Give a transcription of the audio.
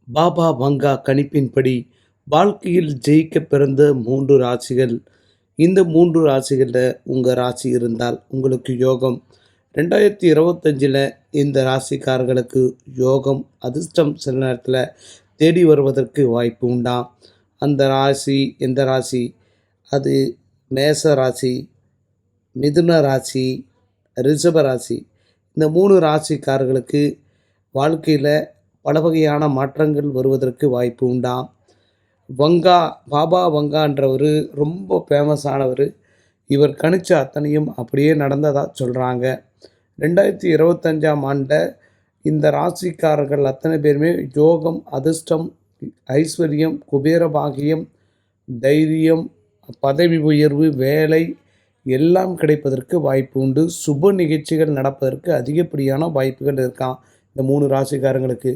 பாபா வங்கா கணிப்பின்படி வாழ்க்கையில் ஜெயிக்க பிறந்த 3 ராசிகள். இந்த 3 ராசிகளில் உங்கள் ராசி இருந்தால் உங்களுக்கு யோகம். 2025 இந்த ராசிக்காரர்களுக்கு யோகம் அதிர்ஷ்டம் சில நேரத்தில் தேடி வருவதற்கு வாய்ப்பு உண்டாம். அந்த ராசி எந்த ராசி? அது மேச ராசி, மிதுன ராசி, ரிஷப ராசி. இந்த 3 ராசிக்காரர்களுக்கு வாழ்க்கையில் பல வகையான மாற்றங்கள் வருவதற்கு வாய்ப்பு உண்டாம். வங்கா பாபா வங்கான்றவர் ரொம்ப ஃபேமஸானவர். இவர் கணிச்ச அத்தனையும் அப்படியே நடந்ததாக சொல்கிறாங்க. 2025ஆம் ஆண்டில் இந்த ராசிக்காரர்கள் அத்தனை பேருமே யோகம், அதிர்ஷ்டம், ஐஸ்வர்யம், குபேர பாகியம், தைரியம், பதவி உயர்வு, வேலை எல்லாம் கிடைப்பதற்கு வாய்ப்பு உண்டு. சுப நிகழ்ச்சிகள் நடப்பதற்கு அதிகப்படியான வாய்ப்புகள் இருக்காம் இந்த 3 ராசிக்காரங்களுக்கு.